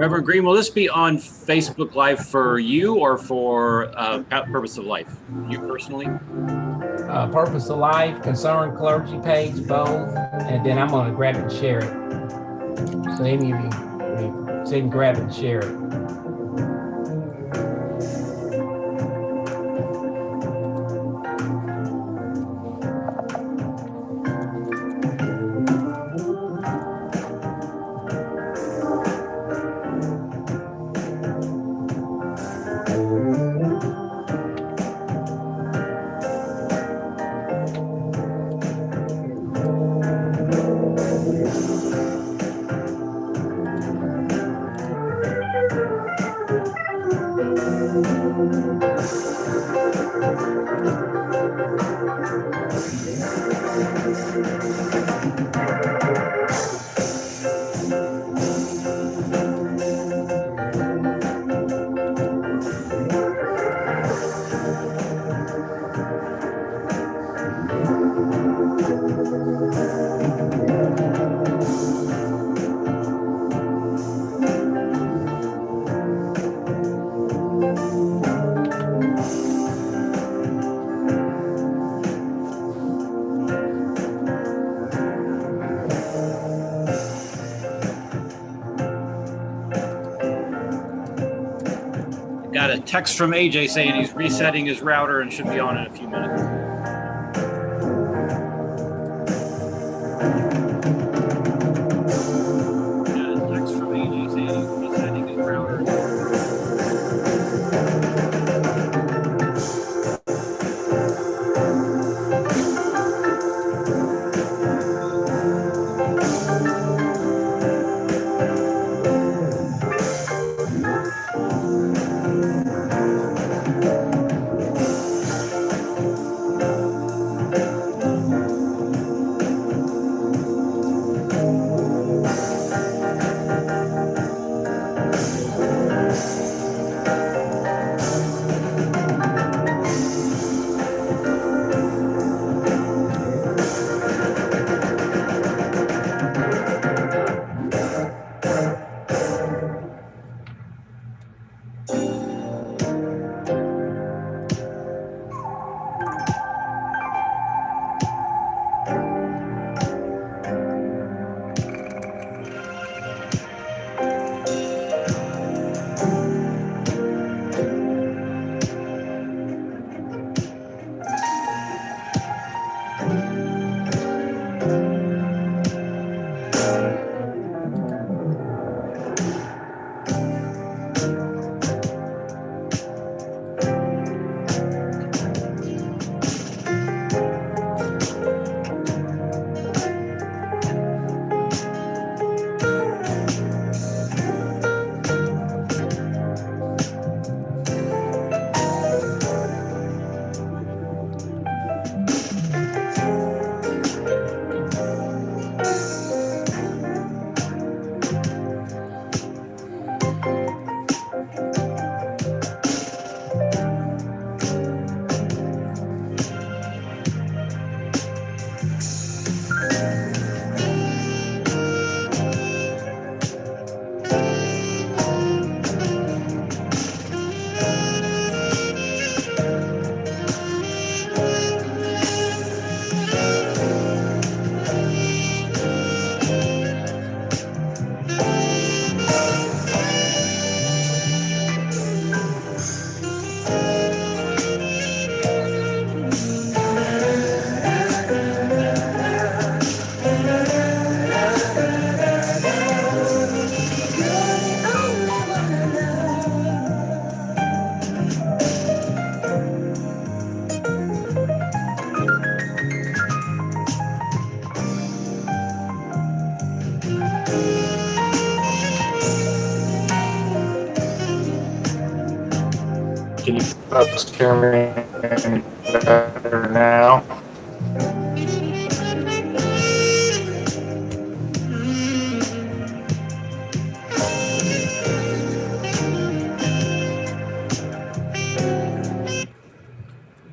Reverend Green, will this be on Facebook Live for you or for Purpose of Life? You personally? Purpose of Life, Concerned Clergy page, both. And then I'm going to grab it and share it. So any of you, so you can grab it and share it. Got a text from AJ saying he's resetting his router and should be on in a few minutes. Got a text from AJ saying he's resetting his router. Can you folks hear me better now?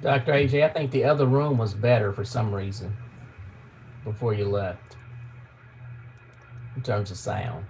Dr. AJ, I think the other room was better for some reason before you left in terms of sound.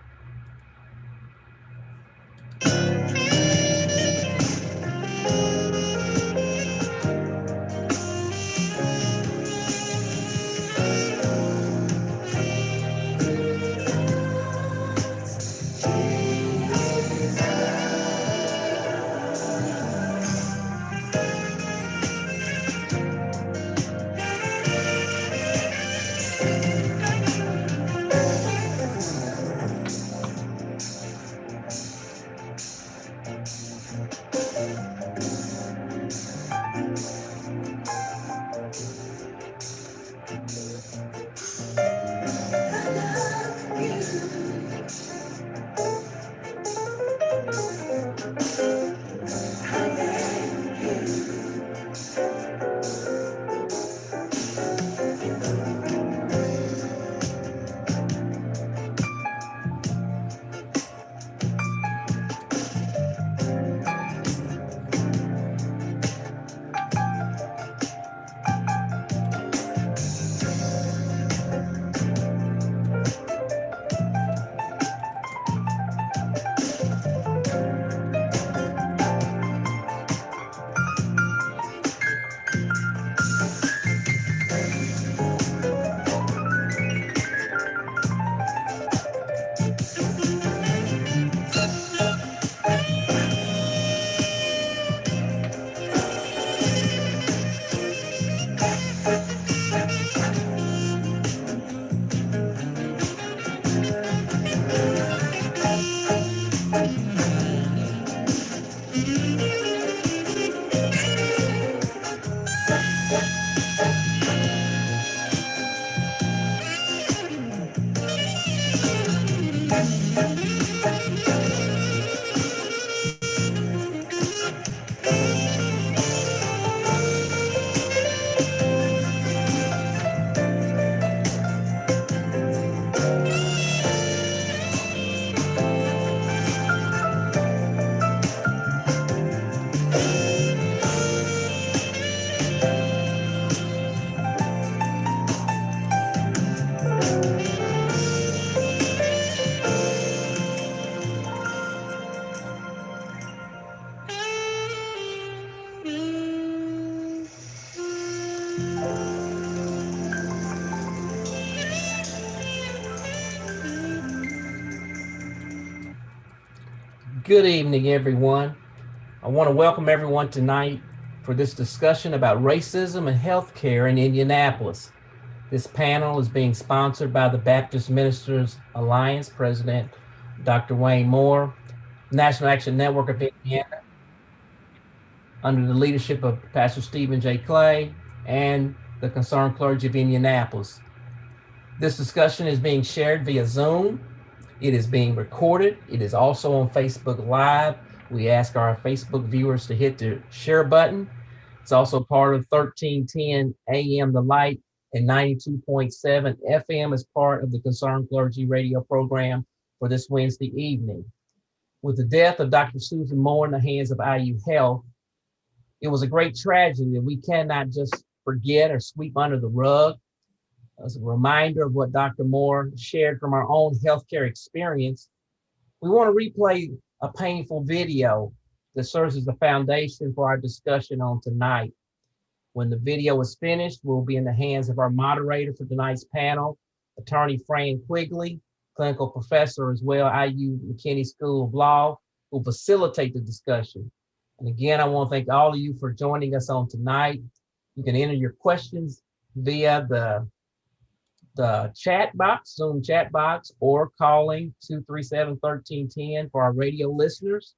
Good evening, everyone. I want to welcome everyone tonight for this discussion about racism and healthcare in Indianapolis. This panel is being sponsored by the Baptist Ministers Alliance President Dr. Wayne Moore, National Action Network of Indiana, under the leadership of Pastor Stephen J. Clay and the Concerned Clergy of Indianapolis. This discussion is being shared via Zoom. It is being recorded. It is also on Facebook Live. We ask our Facebook viewers to hit the share button. It's also part of 1310 AM The Light and 92.7 FM as part of the Concerned Clergy radio program for this Wednesday evening. With the death of Dr. Susan Moore in the hands of IU Health, it was a great tragedy that we cannot just forget or sweep under the rug. As a reminder of what Dr. Moore shared from our own healthcare experience, we want to replay a painful video that serves as the foundation for our discussion on tonight. When the video is finished, we'll be in the hands of our moderator for tonight's panel, Attorney Fran Quigley, clinical professor as well, IU McKinney School of Law, who will facilitate the discussion. And again, I want to thank all of you for joining us on tonight. You can enter your questions via the chat box, Zoom chat box, or calling 237-1310 for our radio listeners,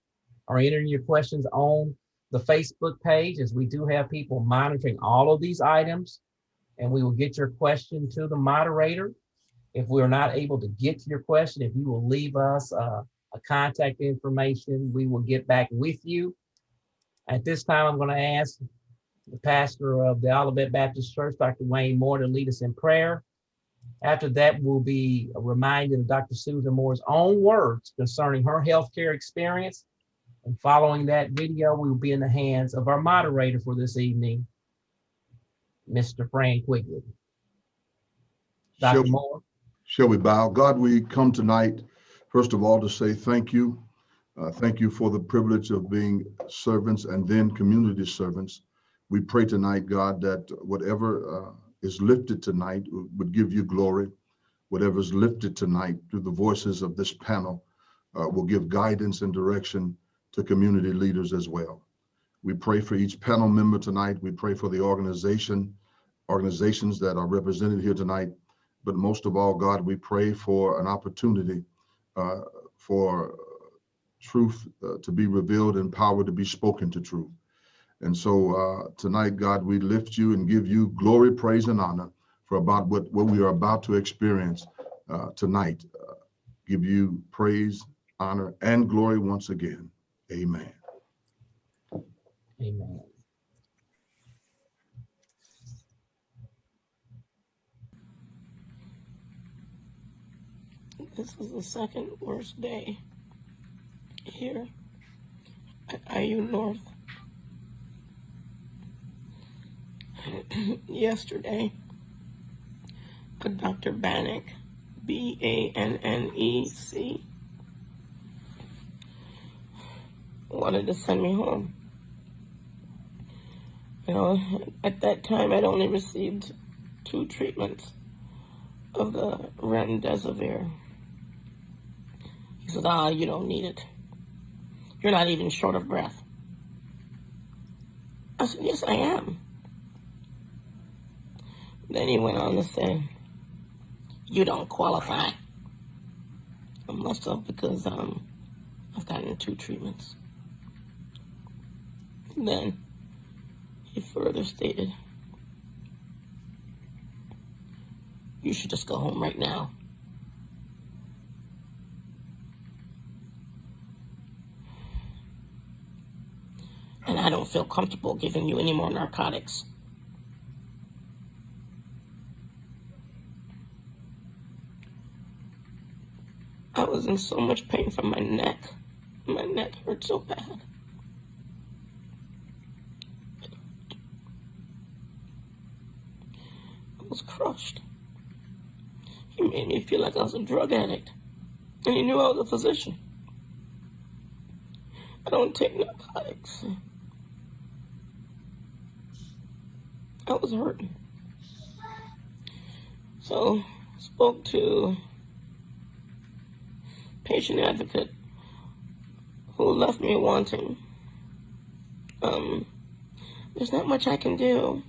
or entering your questions on the Facebook page, as we do have people monitoring all of these items, and we will get your question to the moderator. If we're not able to get to your question, if you will leave us a contact information, we will get back with you. At this time, I'm going to ask the pastor of the Olivet Baptist Church, Dr. Wayne Moore, to lead us in prayer. After that, we'll be reminded of Dr. Susan Moore's own words concerning her healthcare experience. And following that video, we will be in the hands of our moderator for this evening, Mr. Fran Quigley. Dr. Moore. Shall we bow? God, we come tonight, first of all, to say thank you. Thank you for the privilege of being servants and then community servants. We pray tonight, God, that whatever is lifted tonight would give you glory. Whatever is lifted tonight through the voices of this panel will give guidance and direction to community leaders as well. We pray for each panel member tonight. We pray for the organizations that are represented here tonight. But most of all, God, we pray for an opportunity for truth to be revealed and power to be spoken to truth. And so tonight, God, we lift you and give you glory, praise, and honor for about what we are about to experience tonight. Give you praise, honor, and glory once again. Amen. Amen. This is the second worst day here at IU North. Yesterday, Dr. Bannock, B-A-N-N-E-C, wanted to send me home. You know, at that time, I'd only received 2 treatments of the remdesivir. He said, you don't need it. You're not even short of breath. I said, yes, I am. Then he went on to say, you don't qualify. I must have, because I've gotten 2 treatments. And then he further stated, you should just go home right now. And I don't feel comfortable giving you any more narcotics. I was in so much pain from my neck. My neck hurt so bad. I was crushed. He made me feel like I was a drug addict. And he knew I was a physician. I don't take narcotics. I was hurting. So, spoke to patient advocate who left me wanting. There's not much I can do.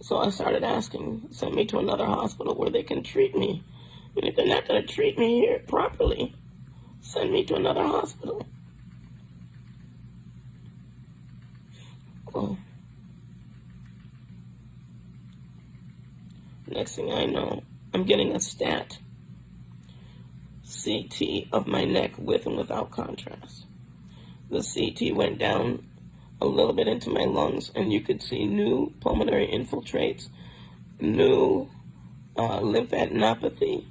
So I started asking, send me to another hospital where they can treat me. And if they're not going to treat me here properly, send me to another hospital. Well, next thing I know, I'm getting a stat CT of my neck with and without contrast. The CT went down a little bit into my lungs, and you could see new pulmonary infiltrates, new lymphadenopathy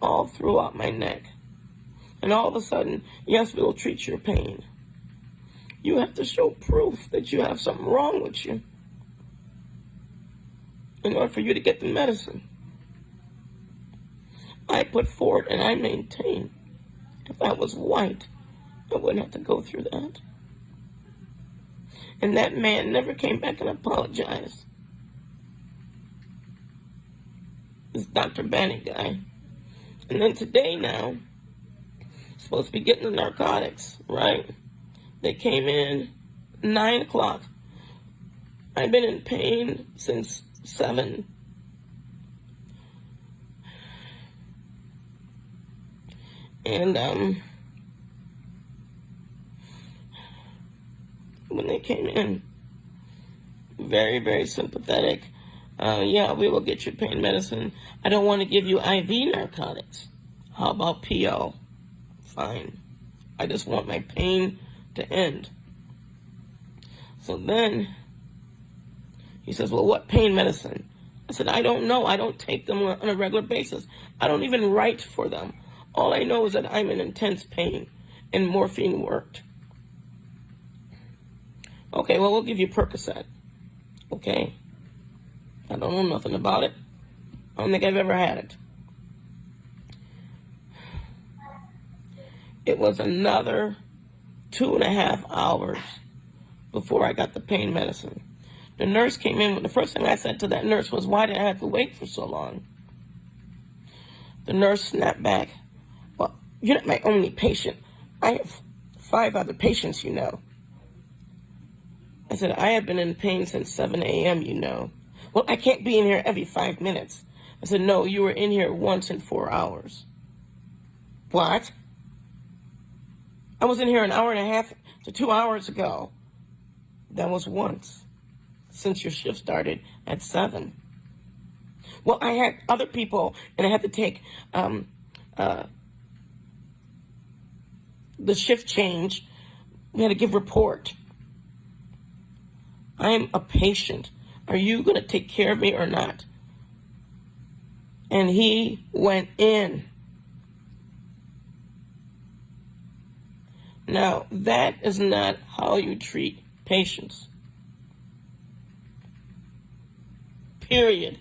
all throughout my neck. And all of a sudden, yes, we'll treat your pain. You have to show proof that you have something wrong with you in order for you to get the medicine. I put forward and I maintain, if I was white, I wouldn't have to go through that. And that man never came back and apologized. This Dr. Bannock guy. And then today now, supposed to be getting the narcotics, right? They came in 9 o'clock. I've been in pain since 7. And when they came in, very, very sympathetic. Yeah, we will get you pain medicine. I don't want to give you IV narcotics. How about PO? Fine. I just want my pain to end. So then he says, well, what pain medicine? I said, I don't know. I don't take them on a regular basis. I don't even write for them. All I know is that I'm in intense pain, and morphine worked. Okay, well, we'll give you Percocet. Okay? I don't know nothing about it. I don't think I've ever had it. It was another 2.5 hours before I got the pain medicine. The nurse came in. The first thing I said to that nurse was, why did I have to wait for so long? The nurse snapped back. Well, you're not my only patient. I have 5 other patients, you know. I said, I have been in pain since 7 a.m., you know. Well, I can't be in here every 5 minutes. I said, no, you were in here once in 4 hours. What? I was in here an hour and a half to 2 hours ago. That was once, since your shift started at 7. Well, I had other people, and I had to take the shift change. We had to give report. I'm a patient. Are you going to take care of me or not? And he went in. Now, that is not how you treat patients. Period.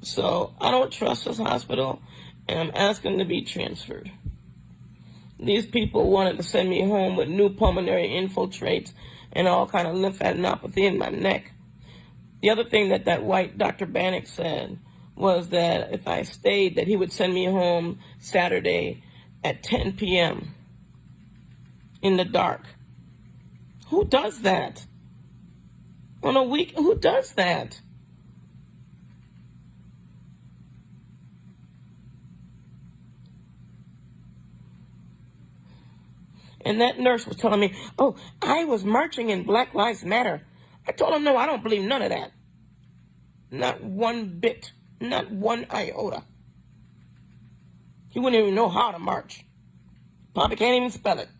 So, I don't trust this hospital, and I'm asking to be transferred. These people wanted to send me home with new pulmonary infiltrates and all kind of lymphadenopathy in my neck. The other thing that white Dr. Bannock said was that if I stayed, that he would send me home Saturday at 10 p.m. in the dark. Who does that? On a week, who does that? And that nurse was telling me, oh, I was marching in Black Lives Matter. I told him, no, I don't believe none of that. Not one bit. Not one iota. He wouldn't even know how to march. Probably can't even spell it.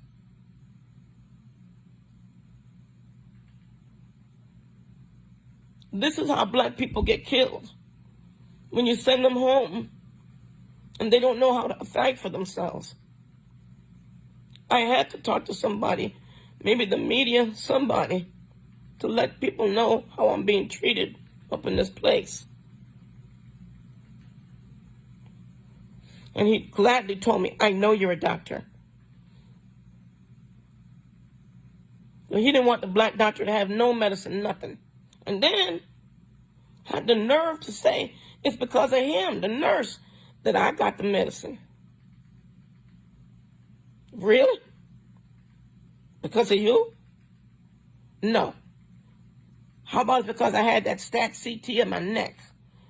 This is how black people get killed. When you send them home and they don't know how to fight for themselves. I had to talk to somebody, maybe the media, somebody, to let people know how I'm being treated up in this place. And he gladly told me, I know you're a doctor. So he didn't want the black doctor to have no medicine, nothing. And then had the nerve to say it's because of him, the nurse, that I got the medicine. Really? Because of you? No. How about because I had that stat CT in my neck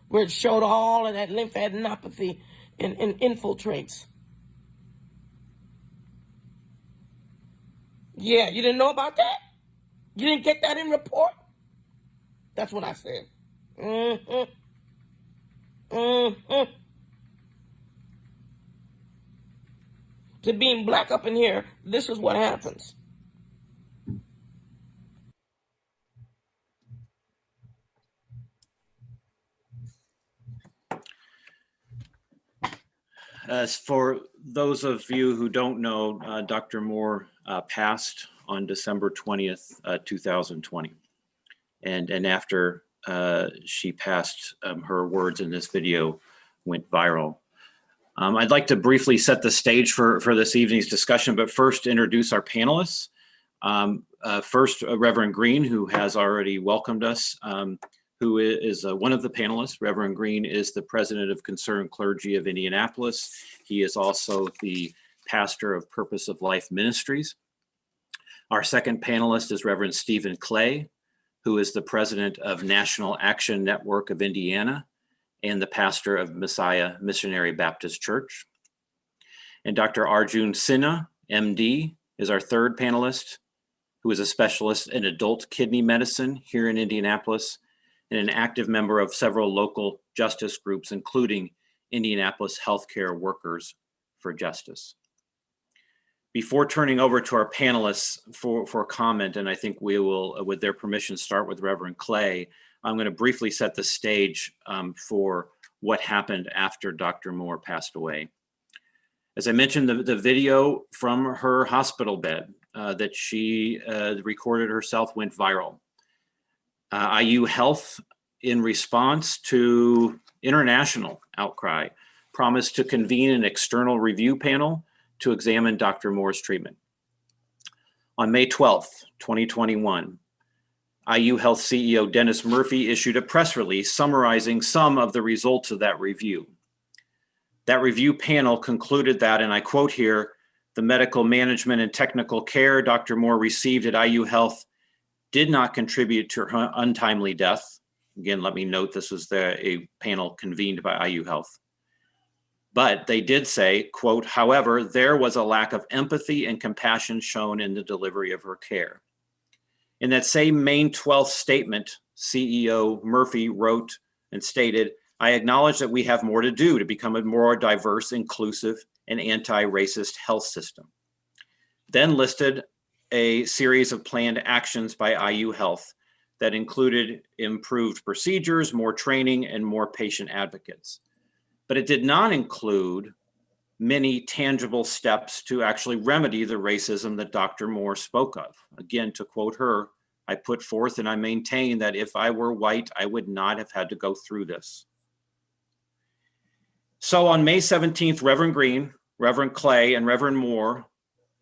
where it showed all of that lymphadenopathy and infiltrates? Yeah, you didn't know about that? You didn't get that in report? That's what I said. Mm-hmm. Mm-hmm. To being black up in here, this is what happens. As for those of you who don't know, Dr. Moore passed on December 20th, 2020. And after she passed, her words in this video went viral. I'd like to briefly set the stage for this evening's discussion, but first introduce our panelists. First, Reverend Green, who has already welcomed us, who is one of the panelists. Reverend Green is the president of Concerned Clergy of Indianapolis. He is also the pastor of Purpose of Life Ministries. Our second panelist is Reverend Stephen Clay, who is the president of National Action Network of Indiana and the pastor of Messiah Missionary Baptist Church. And Dr. Arjun Sinha, MD, is our third panelist, who is a specialist in adult kidney medicine here in Indianapolis and an active member of several local justice groups, including Indianapolis Healthcare Workers for Justice. Before turning over to our panelists for comment, and I think we will, with their permission, start with Reverend Clay, I'm going to briefly set the stage for what happened after Dr. Moore passed away. As I mentioned, the video from her hospital bed that she recorded herself went viral. IU Health, in response to international outcry, promised to convene an external review panel to examine Dr. Moore's treatment. On May 12th, 2021, IU Health CEO Dennis Murphy issued a press release summarizing some of the results of that review. That review panel concluded that, and I quote here, the medical management and technical care Dr. Moore received at IU Health did not contribute to her untimely death. Again, let me note this was a panel convened by IU Health. But they did say, quote, however, there was a lack of empathy and compassion shown in the delivery of her care. In that same May 12th statement, CEO Murphy wrote and stated, I acknowledge that we have more to do to become a more diverse, inclusive, and anti-racist health system. Then listed a series of planned actions by IU Health that included improved procedures, more training, and more patient advocates. But it did not include many tangible steps to actually remedy the racism that Dr. Moore spoke of. Again, to quote her, I put forth and I maintain that if I were white, I would not have had to go through this. So on May 17th, Reverend Green, Reverend Clay, and Reverend Moore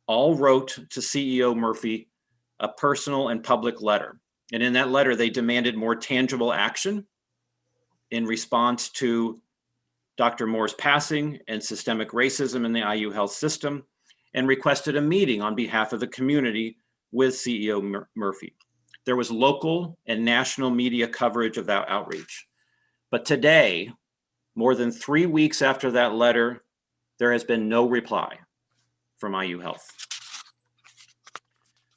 all wrote to CEO Murphy a personal and public letter. And in that letter, they demanded more tangible action in response to Dr. Moore's passing and systemic racism in the IU Health system, and requested a meeting on behalf of the community with CEO Murphy. There was local and national media coverage of that outreach. But today, more than 3 weeks after that letter, there has been no reply from IU Health.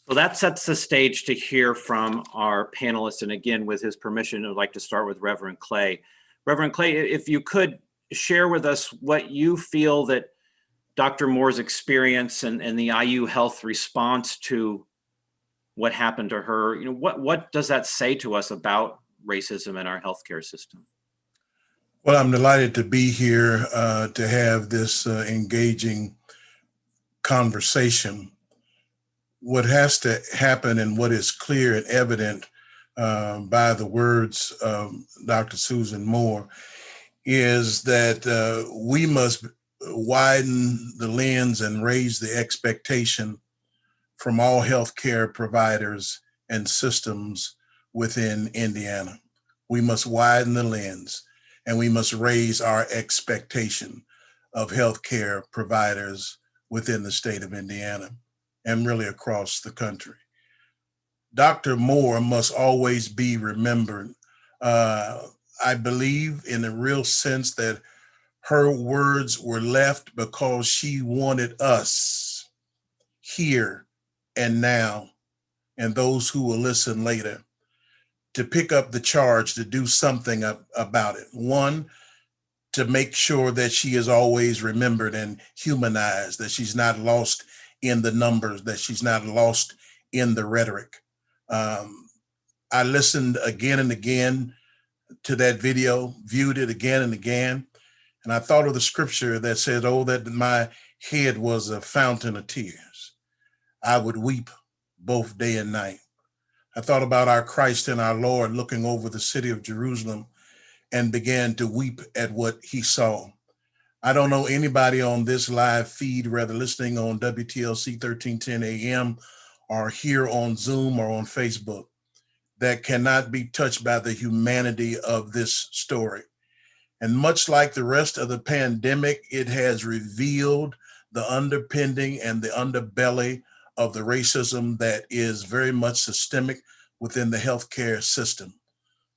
So that sets the stage to hear from our panelists. And again, with his permission, I'd like to start with Reverend Clay. Reverend Clay, if you could share with us what you feel that Dr. Moore's experience and the IU Health response to what happened to her, you know, what does that say to us about racism in our healthcare system? Well, I'm delighted to be here to have this engaging conversation. What has to happen and what is clear and evident by the words of Dr. Susan Moore is that we must widen the lens and raise the expectation from all healthcare providers and systems within Indiana. We must widen the lens and we must raise our expectation of healthcare providers within the state of Indiana and really across the country. Dr. Moore must always be remembered. I believe in a real sense that her words were left because she wanted us here and now, and those who will listen later, to pick up the charge to do something about it. One, to make sure that she is always remembered and humanized, that she's not lost in the numbers, that she's not lost in the rhetoric. I listened again and again to that video, viewed it again and again, and I thought of the scripture that said, "Oh, that my head was a fountain of tears. I would weep both day and night." I thought about our Christ and our Lord looking over the city of Jerusalem and began to weep at what he saw. I don't know anybody on this live feed, whether listening on WTLC 1310 AM or here on Zoom or on Facebook, that cannot be touched by the humanity of this story. And much like the rest of the pandemic, it has revealed the underpinning and the underbelly of the racism that is very much systemic within the healthcare system.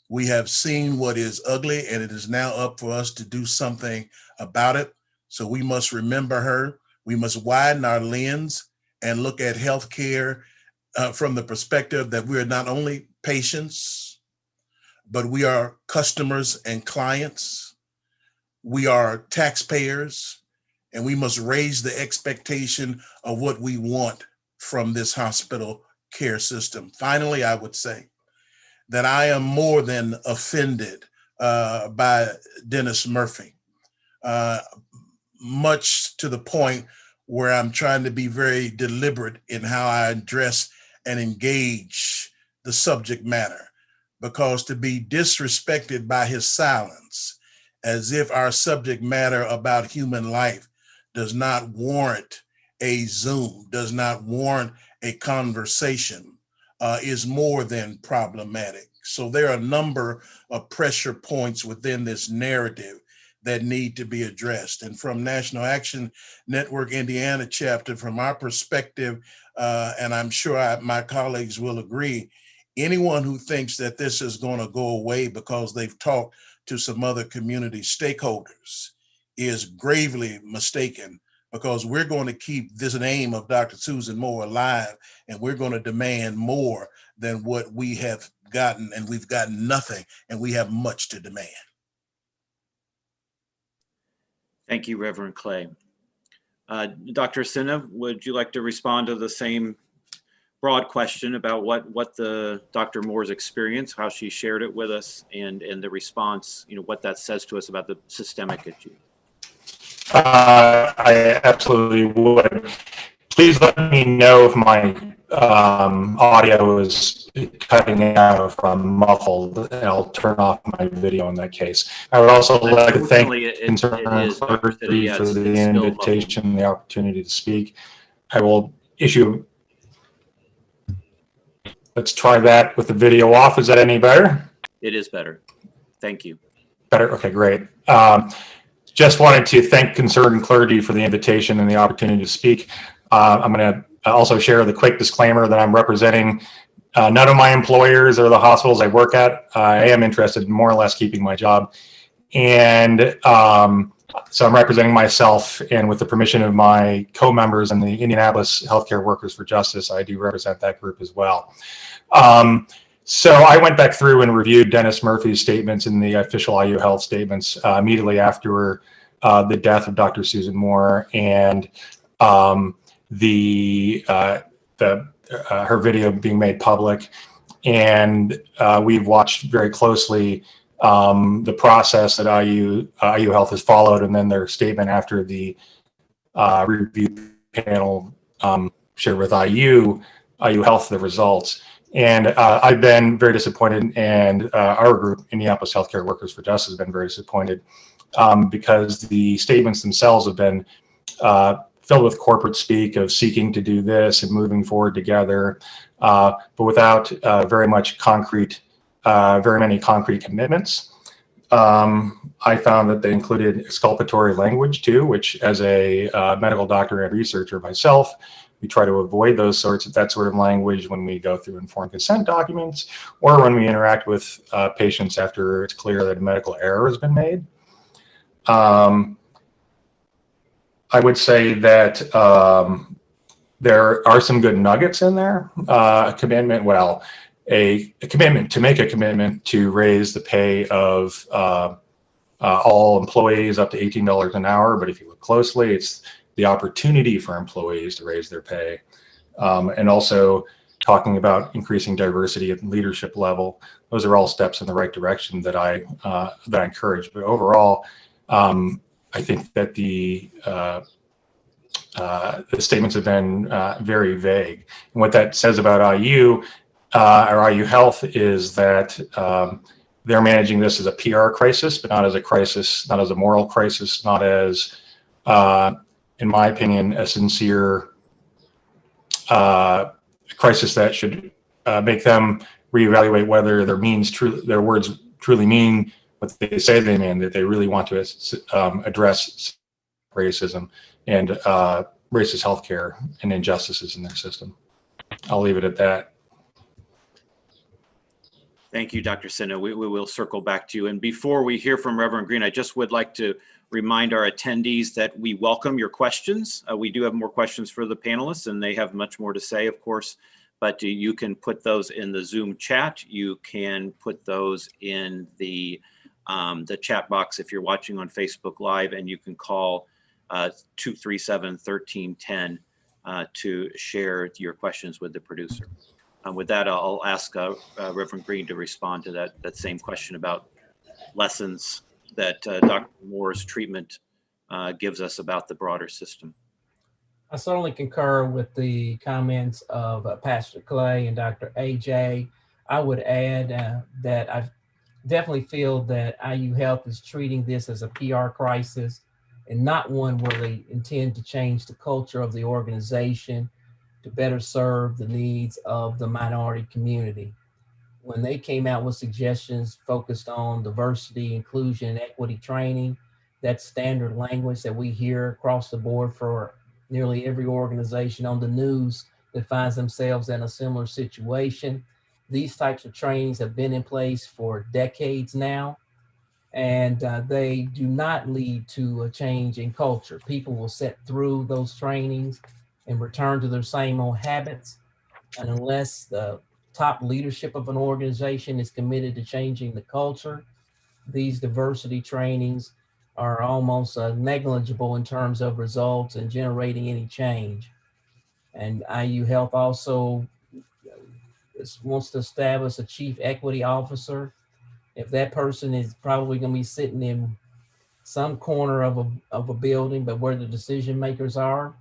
We have seen what is ugly, and it is now up for us to do something about it. So we must remember her. We must widen our lens and look at healthcare from the perspective that we are not only patients, but we are customers and clients. We are taxpayers, and we must raise the expectation of what we want from this hospital care system. Finally, I would say that I am more than offended by Dennis Murphy, much to the point where I'm trying to be very deliberate in how I address and engage the subject matter, because to be disrespected by his silence, as if our subject matter about human life does not warrant a Zoom, does not warrant a conversation, is more than problematic. So there are a number of pressure points within this narrative that need to be addressed. And from National Action Network Indiana chapter, from our perspective, and I'm sure my colleagues will agree, anyone who thinks that this is going to go away because they've talked to some other community stakeholders is gravely mistaken, because we're going to keep this name of Dr. Susan Moore alive, and we're going to demand more than what we have gotten, and we've gotten nothing, and we have much to demand. Thank you, Reverend Clay. Dr. Sinha, would you like to respond to the same broad question about what the Dr. Moore's experience, how she shared it with us, and the response, what that says to us about the systemic issue? I absolutely would. Please let me know if my audio is cutting out or if I'm muffled, and I'll turn off my video in that case. I would also like to thank Concerned Clergy for the invitation and the opportunity to speak. I will issue. Let's try that with the video off. Is that any better? It is better. Thank you. Better? Okay, great. Just wanted to thank Concerned Clergy for the invitation and the opportunity to speak. I'm going to also share the quick disclaimer that I'm representing none of my employers or the hospitals I work at. I am interested in more or less keeping my job. And so I'm representing myself, and with the permission of my co-members in the Indianapolis Healthcare Workers for Justice, I do represent that group as well. So I went back through and reviewed Dennis Murphy's statements in the official IU Health statements immediately after the death of Dr. Susan Moore, and her video being made public. And we've watched very closely the process that IU Health has followed, and then their statement after the review panel shared with IU Health the results. And I've been very disappointed, and our group, Indianapolis Healthcare Workers for Justice, has been very disappointed because the statements themselves have been filled with corporate speak of seeking to do this and moving forward together, but without very many concrete commitments. I found that they included exculpatory language too, which as a medical doctor and researcher myself, we try to avoid that sort of language when we go through informed consent documents or when we interact with patients after it's clear that a medical error has been made. I would say that there are some good nuggets in there. A commitment to make a commitment to raise the pay of all employees up to $18 an hour. But if you look closely, it's the opportunity for employees to raise their pay. And also talking about increasing diversity at the leadership level. Those are all steps in the right direction that I encourage. But overall, I think that the statements have been very vague. And what that says about IU or IU Health is that they're managing this as a PR crisis, but not as a crisis, not as a moral crisis, not as, in my opinion, a sincere crisis that should make them reevaluate whether their words truly mean what they say they mean, that they really want to address racism and racist healthcare and injustices in their system. I'll leave it at that. Thank you, Dr. Sinha. We will circle back to you. And before we hear from Reverend Green, I just would like to remind our attendees that we welcome your questions. We do have more questions for the panelists, and they have much more to say, of course, but you can put those in the Zoom chat. You can put those in the chat box if you're watching on Facebook Live, and you can call 237-1310 to share your questions with the producer. With that, I'll ask Reverend Green to respond to that same question about lessons that Dr. Moore's treatment gives us about the broader system. I certainly concur with the comments of Pastor Clay and Dr. AJ. I would add that I definitely feel that IU Health is treating this as a PR crisis and not one where they intend to change the culture of the organization to better serve the needs of the minority community. When they came out with suggestions focused on diversity, inclusion, and equity training, that's standard language that we hear across the board for nearly every organization on the news that finds themselves in a similar situation. These types of trainings have been in place for decades now, and they do not lead to a change in culture. People will sit through those trainings and return to their same old habits. And unless the top leadership of an organization is committed to changing the culture, these diversity trainings are almost negligible in terms of results and generating any change. And IU Health also wants to establish a chief equity officer. If that person is probably going to be sitting in some corner of a building, but where the decision makers are,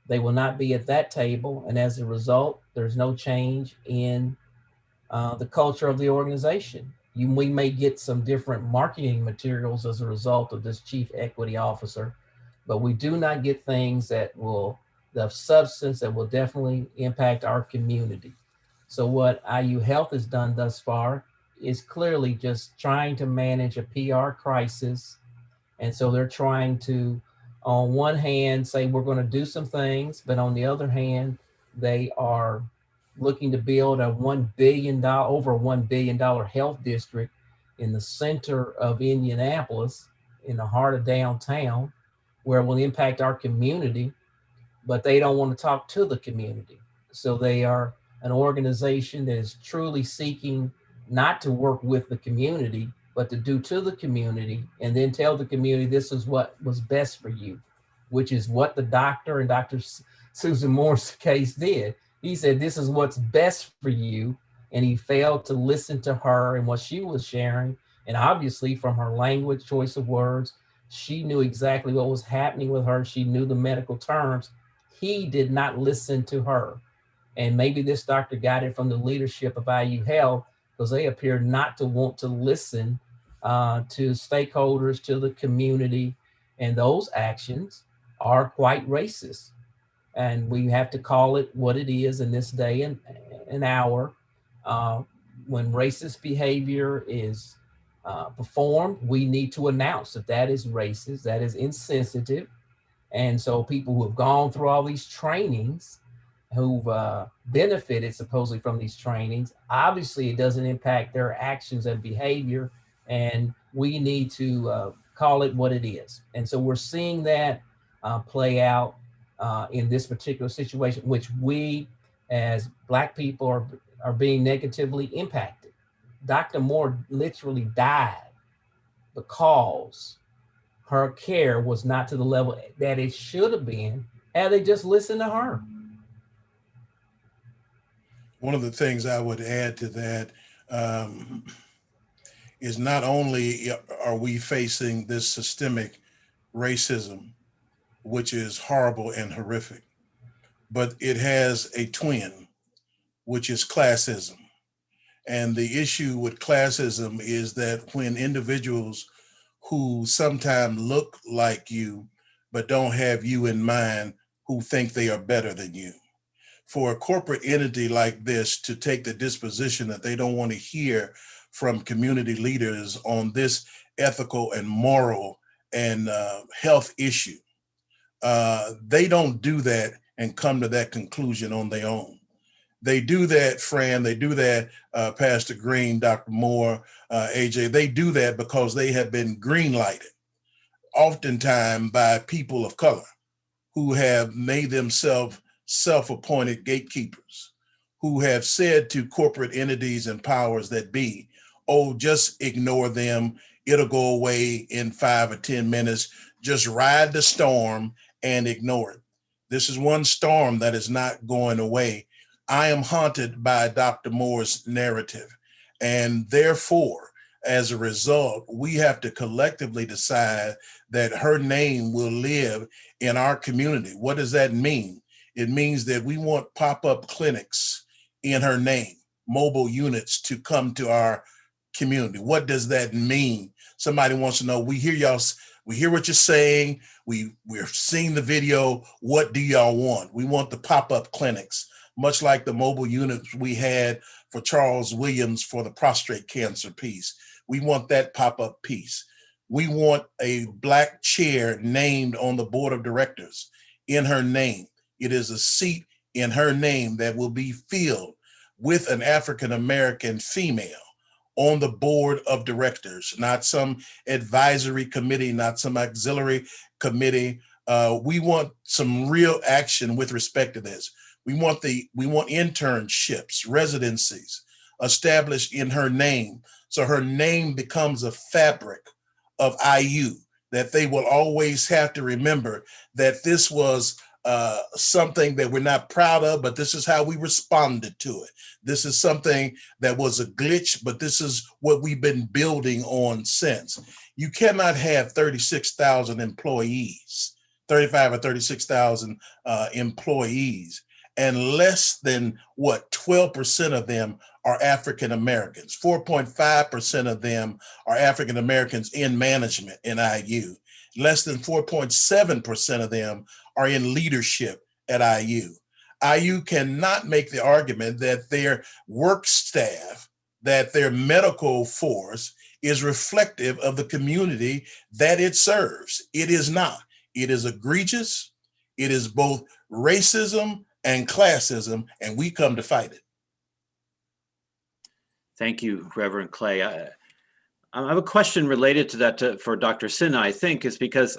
they will not be at that table. And as a result, there's no change in the culture of the organization. We may get some different marketing materials as a result of this chief equity officer, but we do not get things the substance that will definitely impact our community. So what IU Health has done thus far is clearly just trying to manage a PR crisis. And so they're trying to, on one hand, say we're going to do some things, but on the other hand, they are looking to build over $1 billion health district in the center of Indianapolis, in the heart of downtown, where it will impact our community, but they don't want to talk to the community. So they are an organization that is truly seeking not to work with the community, but to do to the community and then tell the community this is what was best for you, which is what the doctor in Dr. Susan Moore's case did. He said, this is what's best for you. And he failed to listen to her and what she was sharing. And obviously from her language, choice of words, she knew exactly what was happening with her. She knew the medical terms. He did not listen to her. And maybe this doctor got it from the leadership of IU Health, because they appear not to want to listen to stakeholders, to the community. And those actions are quite racist. And we have to call it what it is in this day and hour, when racist behavior is performed, we need to announce that that is racist, that is insensitive. And so people who have gone through all these trainings, who've benefited supposedly from these trainings, obviously it doesn't impact their actions and behavior. And we need to call it what it is. And so we're seeing that play out in this particular situation, which we as Black people are being negatively impacted. Dr. Moore literally died because her care was not to the level that it should have been had they just listened to her. One of the things I would add to that is not only are we facing this systemic racism, which is horrible and horrific, but it has a twin, which is classism. And the issue with classism is that when individuals who sometimes look like you, but don't have you in mind, who think they are better than you. For a corporate entity like this to take the disposition that they don't want to hear from community leaders on this ethical and moral and health issue, they don't do that and come to that conclusion on their own. They do that, Fran, they do that, Pastor Green, Dr. Moore, AJ, they do that because they have been green lighted, oftentimes by people of color who have made themselves self-appointed gatekeepers, who have said to corporate entities and powers that be, oh, just ignore them, it'll go away in 5 or 10 minutes, just ride the storm and ignore it. This is one storm that is not going away. I am haunted by Dr. Moore's narrative. And therefore, as a result, we have to collectively decide that her name will live in our community. What does that mean? It means that we want pop-up clinics in her name, mobile units to come to our community. What does that mean? Somebody wants to know, we hear y'all, we hear what you're saying, we're seeing the video, what do y'all want? We want the pop-up clinics, much like the mobile units we had for Charles Williams for the prostate cancer piece. We want that pop-up piece. We want a Black chair named on the board of directors in her name. It is a seat in her name that will be filled with an African-American female on the board of directors, not some advisory committee, not some auxiliary committee. We want some real action with respect to this. We want internships, residencies established in her name. So her name becomes a fabric of IU, that they will always have to remember that this was something that we're not proud of, but this is how we responded to it. This is something that was a glitch, but this is what we've been building on since. You cannot have 36,000 employees, 35 or 36,000 employees, and less than 12% of them are African Americans. 4.5% of them are African Americans in management in IU. Less than 4.7% of them are in leadership at IU. IU cannot make the argument that their work staff, that their medical force is reflective of the community that it serves. It is not. It is egregious. It is both racism and classism, and we come to fight it. Thank you, Reverend Clay. I have a question related to that for Dr. Sinha, I think, is because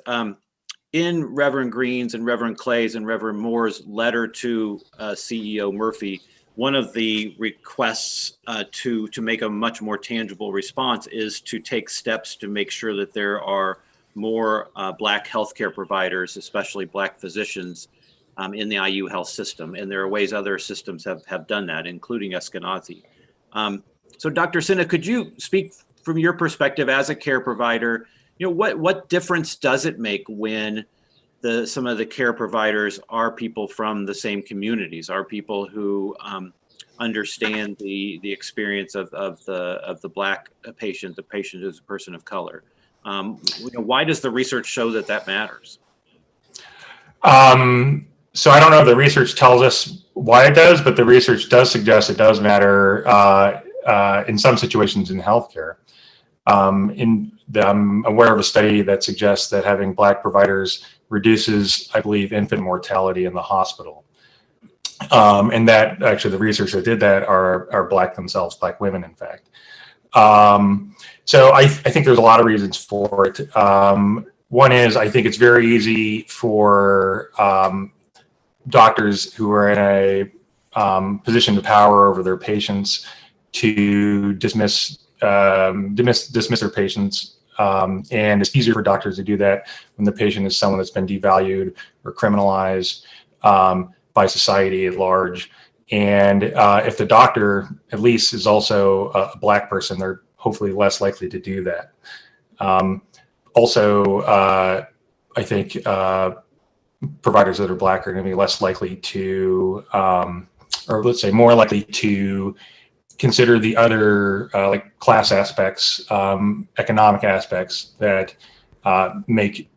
in Reverend Green's and Reverend Clay's and Reverend Moore's letter to CEO Murphy, one of the requests to make a much more tangible response is to take steps to make sure that there are more Black healthcare providers, especially Black physicians, in the IU health system. And there are ways other systems have done that, including Eskenazi. So Dr. Sinha, could you speak from your perspective as a care provider? You know, what difference does it make when some of the care providers are people from the same communities, are people who understand the experience of the Black patient, the patient is a person of color? Why does the research show that matters? So I don't know if the research tells us why it does, but the research does suggest it does matter in some situations in healthcare. I'm aware of a study that suggests that having Black providers reduces, I believe, infant mortality in the hospital. And that actually the researchers that did that are Black themselves, Black women, in fact. So I think there's a lot of reasons for it. One is I think it's very easy for doctors who are in a position of power over their patients to dismiss their patients. And it's easier for doctors to do that when the patient is someone that's been devalued or criminalized by society at large. And if the doctor, at least, is also a Black person, they're hopefully less likely to do that. Also, I think providers that are Black are going to be less likely to, or let's say more likely to consider the other like class aspects, economic aspects that make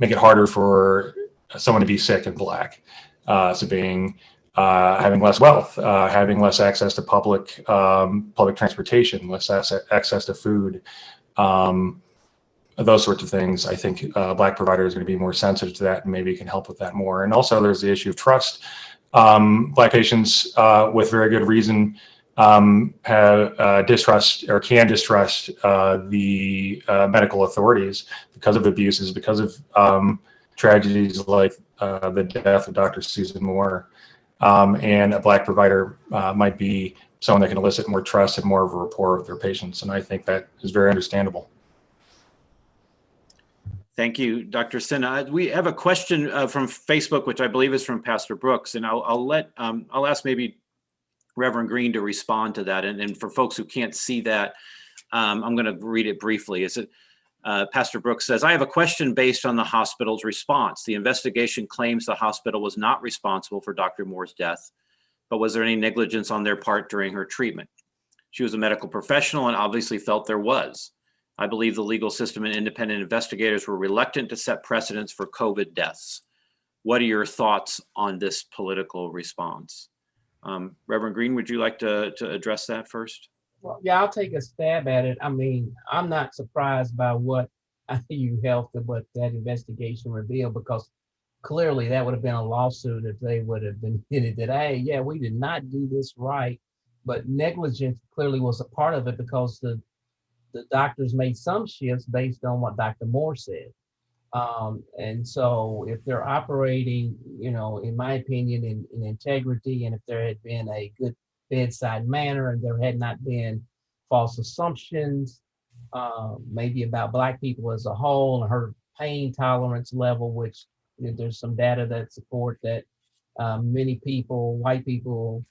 it harder for someone to be sick and Black. So being having less wealth, having less access to public transportation, less access to food, those sorts of things. I think Black providers are going to be more sensitive to that, and maybe can help with that more. And also, there's the issue of trust. Black patients, with very good reason, have distrust or can distrust the medical authorities because of abuses, because of tragedies like the death of Dr. Susan Moore. And a Black provider might be someone that can elicit more trust and more of a rapport with their patients. And I think that is very understandable. Thank you, Dr. Sinha. We have a question from Facebook, which I believe is from Pastor Brooks, and I'll ask maybe Reverend Green to respond to that. And for folks who can't see that, I'm going to read it briefly. Pastor Brooks says, I have a question based on the hospital's response. The investigation claims the hospital was not responsible for Dr. Moore's death, but was there any negligence on their part during her treatment? She was a medical professional and obviously felt there was. I believe the legal system and independent investigators were reluctant to set precedents for COVID deaths. What are your thoughts on this political response? Reverend Green, would you like to address that first? Well, yeah, I'll take a stab at it. I mean, I'm not surprised by what IU Health and what that investigation revealed, because clearly that would have been a lawsuit if they would have been hinted that, hey, yeah, we did not do this right. But negligence clearly was a part of it, because the doctors made some shifts based on what Dr. Moore said. And so if they're operating, in my opinion, in integrity, and if there had been a good bedside manner and there had not been false assumptions, maybe about Black people as a whole, and her pain tolerance level, which there's some data that support that many people, white people,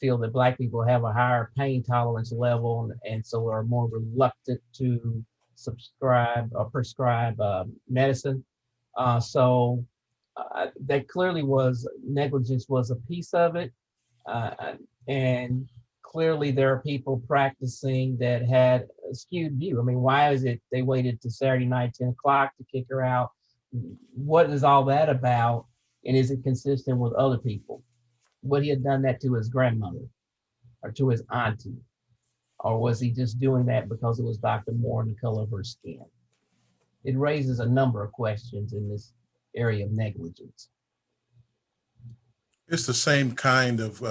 feel that Black people have a higher pain tolerance level, and so are more reluctant to subscribe or prescribe medicine. So that clearly was negligence was a piece of it. And clearly there are people practicing that had a skewed view. I mean, why is it they waited to Saturday night, 10 o'clock to kick her out? What is all that about? And is it consistent with other people? Would he have done that to his grandmother or to his auntie? Or was he just doing that because it was Dr. Moore and the color of her skin? It raises a number of questions in this area of negligence. It's the same kind of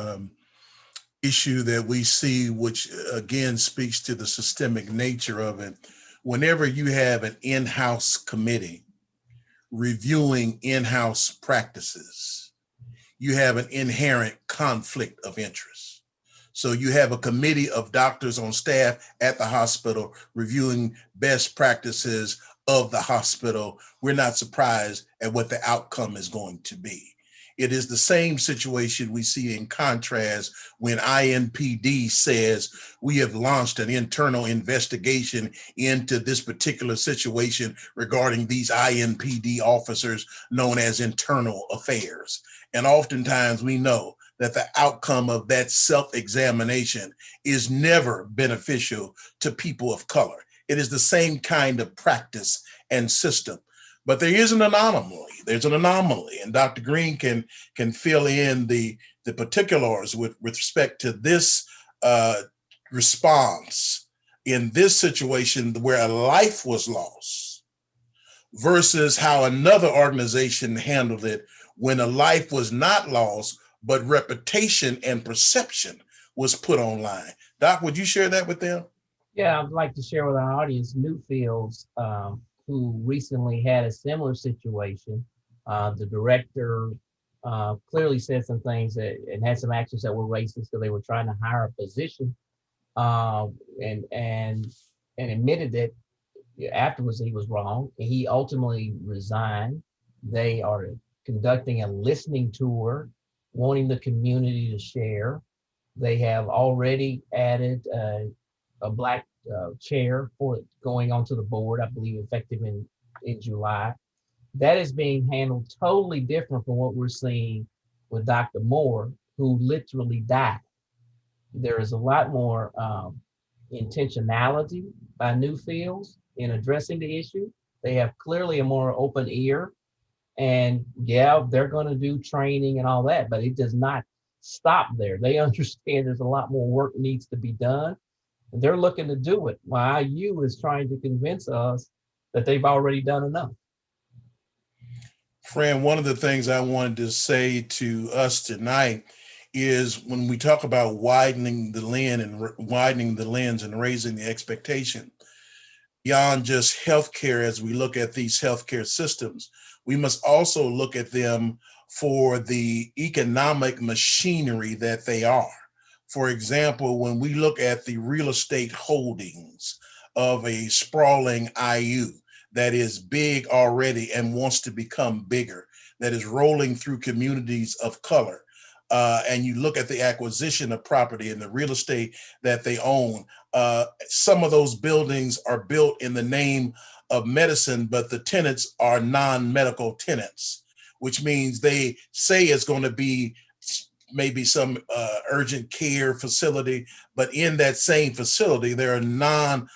issue that we see, which again speaks to the systemic nature of it. Whenever you have an in-house committee reviewing in-house practices, you have an inherent conflict of interest. So you have a committee of doctors on staff at the hospital reviewing best practices of the hospital. We're not surprised at what the outcome is going to be. It is the same situation we see in contrast when INPD says we have launched an internal investigation into this particular situation regarding these INPD officers known as internal affairs. And oftentimes we know that the outcome of that self-examination is never beneficial to people of color. It is the same kind of practice and system. But there is an anomaly. There's an anomaly, and Dr. Green can fill in the particulars with respect to this response in this situation where a life was lost versus how another organization handled it when a life was not lost, but reputation and perception was put online. Doc, would you share that with them? Yeah, I'd like to share with our audience Newfields, who recently had a similar situation. The director clearly said some things and had some actions that were racist, so they were trying to hire a position, and admitted that afterwards he was wrong. He ultimately resigned. They are conducting a listening tour, wanting the community to share. They have already added a black chair for going onto the board, I believe effective in July. That is being handled totally different from what we're seeing with Dr. Moore, who literally died. There is a lot more intentionality by Newfields in addressing the issue. They have clearly a more open ear, and yeah, they're going to do training and all that, but it does not stop there. They understand there's a lot more work needs to be done. And they're looking to do it, while IU is trying to convince us that they've already done enough. Fran, one of the things I wanted to say to us tonight is when we talk about widening the lens and raising the expectation beyond just healthcare, as we look at these healthcare systems, we must also look at them for the economic machinery that they are. For example, when we look at the real estate holdings of a sprawling IU that is big already and wants to become bigger, that is rolling through communities of color, and you look at the acquisition of property and the real estate that they own, some of those buildings are built in the name of medicine, but the tenants are non-medical tenants, which means they say it's going to be maybe some urgent care facility, but in that same facility, there are non-medical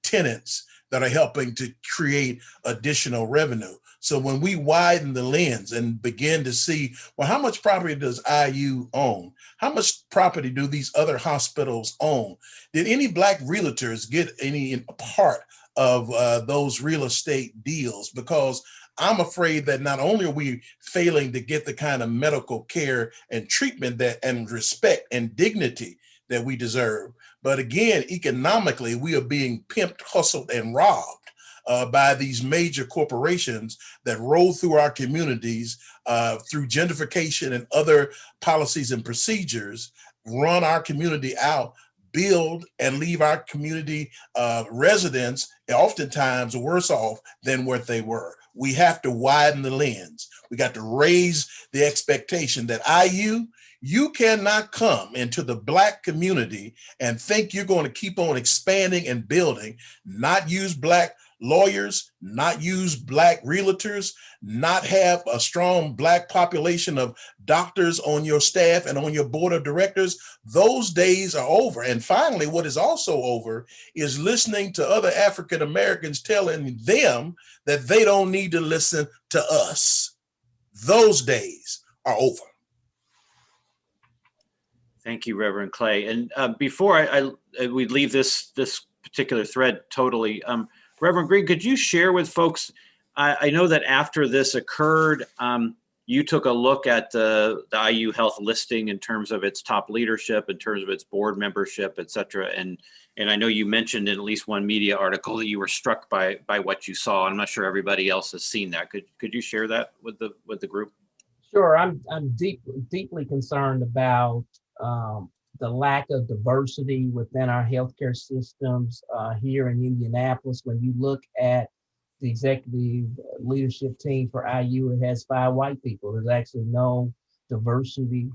tenants that are helping to create additional revenue. So when we widen the lens and begin to see, well, how much property does IU own? How much property do these other hospitals own? Did any Black realtors get any part of those real estate deals? Because I'm afraid that not only are we failing to get the kind of medical care and treatment that and respect and dignity that we deserve, but again, economically, we are being pimped, hustled, and robbed by these major corporations that roll through our communities through gentrification and other policies and procedures, run our community out, build and leave our community residents oftentimes worse off than what they were. We have to widen the lens. We got to raise the expectation that you cannot come into the Black community and think you're going to keep on expanding and building, not use Black lawyers, not use Black realtors, not have a strong Black population of doctors on your staff and on your board of directors. Those days are over. And finally, what is also over is listening to other African Americans telling them that they don't need to listen to us. Those days are over. Thank you, Reverend Clay. And before we leave this particular thread totally, Reverend Green, could you share with folks, I know that after this occurred, you took a look at the IU Health listing in terms of its top leadership, in terms of its board membership, et cetera. And I know you mentioned in at least one media article that you were struck by what you saw. I'm not sure everybody else has seen that. Could you share that with the group? Sure, I'm deeply concerned about the lack of diversity within our healthcare systems here in Indianapolis. When you look at the executive leadership team for IU, it has 5 white people. There's actually no diversity,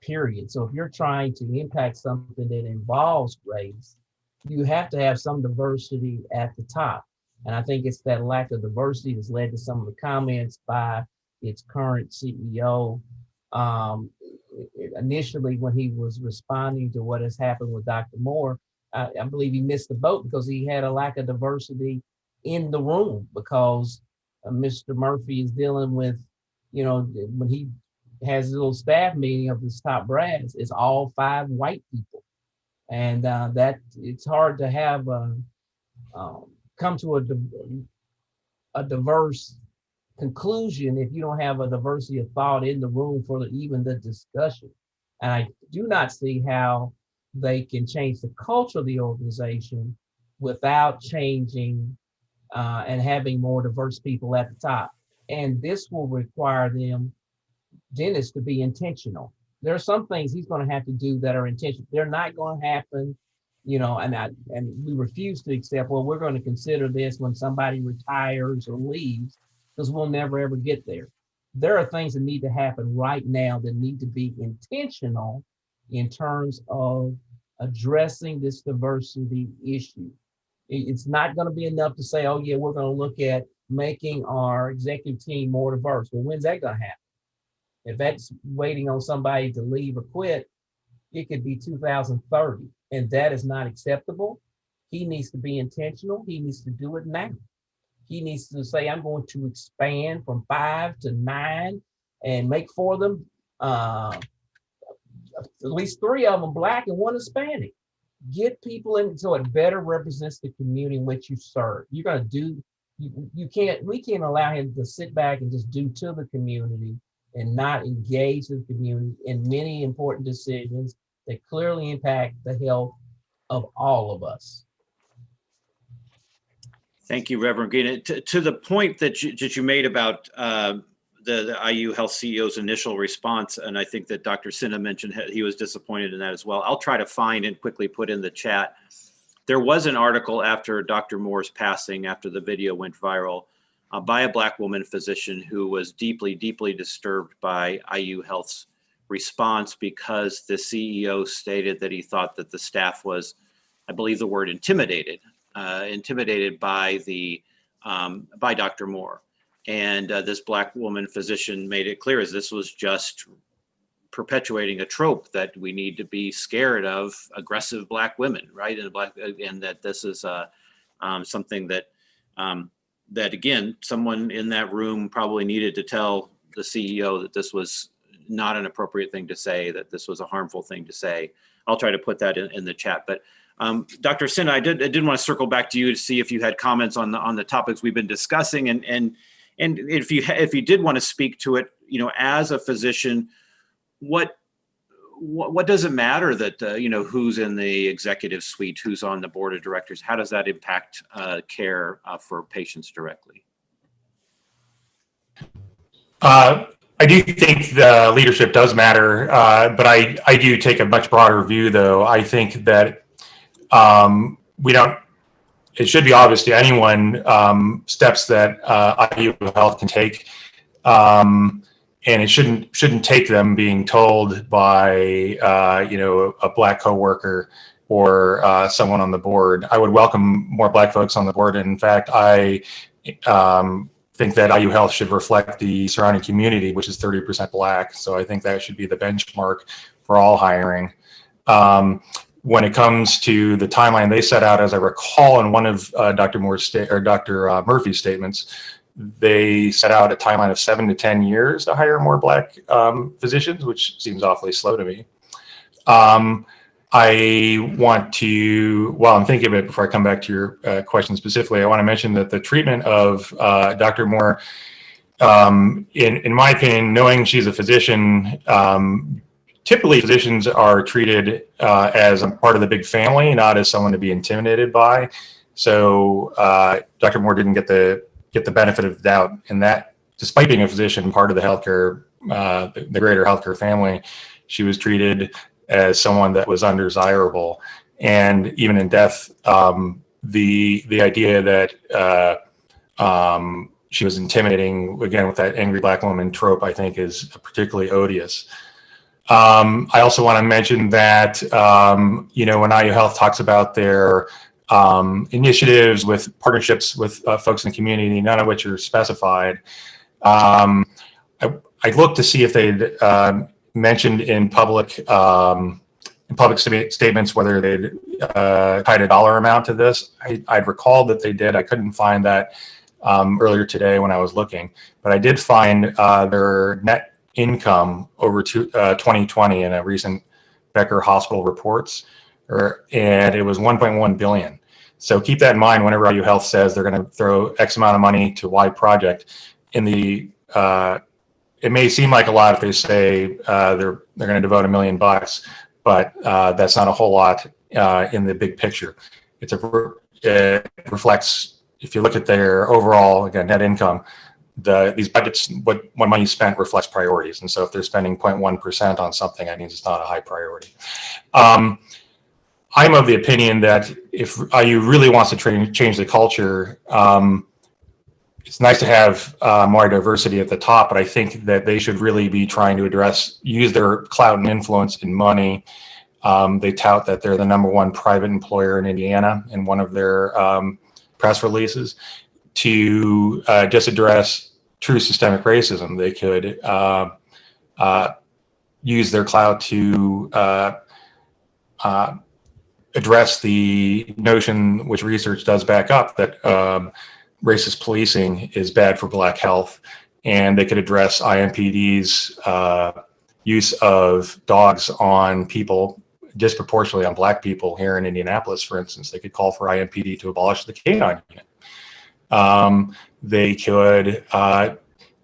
period. So if you're trying to impact something that involves race, you have to have some diversity at the top. And I think it's that lack of diversity that's led to some of the comments by its current CEO. Initially, when he was responding to what has happened with Dr. Moore, I believe he missed the boat because he had a lack of diversity in the room, because Mr. Murphy is dealing with, when he has a little staff meeting of his top brass, it's all 5 white people. and that it's hard to have come to a diverse conclusion if you don't have a diversity of thought in the room for even the discussion. And I do not see how they can change the culture of the organization without changing and having more diverse people at the top. And this will require Dennis, to be intentional. There are some things he's going to have to do that are intentional. They're not going to happen, and we refuse to accept, well, we're going to consider this when somebody retires or leaves, because we'll never ever get there. There are things that need to happen right now that need to be intentional in terms of addressing this diversity issue. It's not going to be enough to say, oh yeah, we're going to look at making our executive team more diverse. Well, when's that going to happen? If that's waiting on somebody to leave or quit, it could be 2030, and that is not acceptable. He needs to be intentional. He needs to do it now. He needs to say, I'm going to expand from 5 to 9 and make 4 of them, at least 3 of them Black and 1 Hispanic. Get people in so it better represents the community in which you serve. You're going to do, we can't allow him to sit back and just do to the community and not engage the community in many important decisions that clearly impact the health of all of us. Thank you, Reverend Green. To the point that you made about the IU Health CEO's initial response, and I think that Dr. Sinha mentioned he was disappointed in that as well. I'll try to find and quickly put in the chat. There was an article after Dr. Moore's passing, after the video went viral, by a Black woman physician who was deeply, deeply disturbed by IU Health's response because the CEO stated that he thought that the staff was, I believe the word intimidated by by Dr. Moore. And this Black woman physician made it clear as this was just perpetuating a trope that we need to be scared of aggressive Black women, right? And that this is something that that again, someone in that room probably needed to tell the CEO that this was not an appropriate thing to say, that this was a harmful thing to say. I'll try to put that in the chat. But Dr. Sinha, I did want to circle back to you to see if you had comments on the topics we've been discussing, and if you did want to speak to it, as a physician, what does it matter that who's in the executive suite, who's on the board of directors? How does that impact care for patients directly? I do think the leadership does matter, but I do take a much broader view, though. I think that it should be obvious to anyone steps that IU Health can take, and it shouldn't take them being told by a Black coworker or someone on the board. I would welcome more Black folks on the board, and in fact, I think that IU Health should reflect the surrounding community, which is 30% Black. So I think that should be the benchmark for all hiring. When it comes to the timeline they set out, as I recall, in one of Dr. Murphy's statements, they set out a timeline of 7 to 10 years to hire more Black physicians, which seems awfully slow to me. I want to, while I'm thinking of it, before I come back to your question specifically, I want to mention that the treatment of Dr. Moore, in my opinion, knowing she's a physician, typically physicians are treated as a part of the big family, not as someone to be intimidated by. So Dr. Moore didn't get the benefit of the doubt, and that, despite being a physician, part of the healthcare, the greater healthcare family, she was treated as someone that was undesirable. And even in death, the idea that she was intimidating, again, with that angry Black woman trope, I think is particularly odious. I also want to mention that, when IU Health talks about their initiatives with partnerships with folks in the community, none of which are specified, I'd look to see if they'd mentioned in public statements whether they'd tied a dollar amount to this. I'd recall that they did. I couldn't find that earlier today when I was looking, but I did find their net income over 2020 in a recent Becker Hospital reports and it was 1.1 billion. So keep that in mind whenever IU Health says they're going to throw X amount of money to Y project. In the it may seem like a lot if they say they're going to devote $1 million, but that's not a whole lot in the big picture. It reflects, if you look at their overall, again, net income, these budgets, what money spent reflects priorities. And so if they're spending 0.1% on something, that means it's not a high priority. I'm of the opinion that if IU really wants to change the culture, it's nice to have more diversity at the top, but I think that they should really be trying to use their clout and influence and money. They tout that they're the #1 private employer in Indiana in one of their press releases to just address true systemic racism. They could use their clout to address the notion, which research does back up, that racist policing is bad for Black health, and they could address IMPD's use of dogs on people, disproportionately on Black people here in Indianapolis, for instance. They could call for IMPD to abolish the canine unit. They could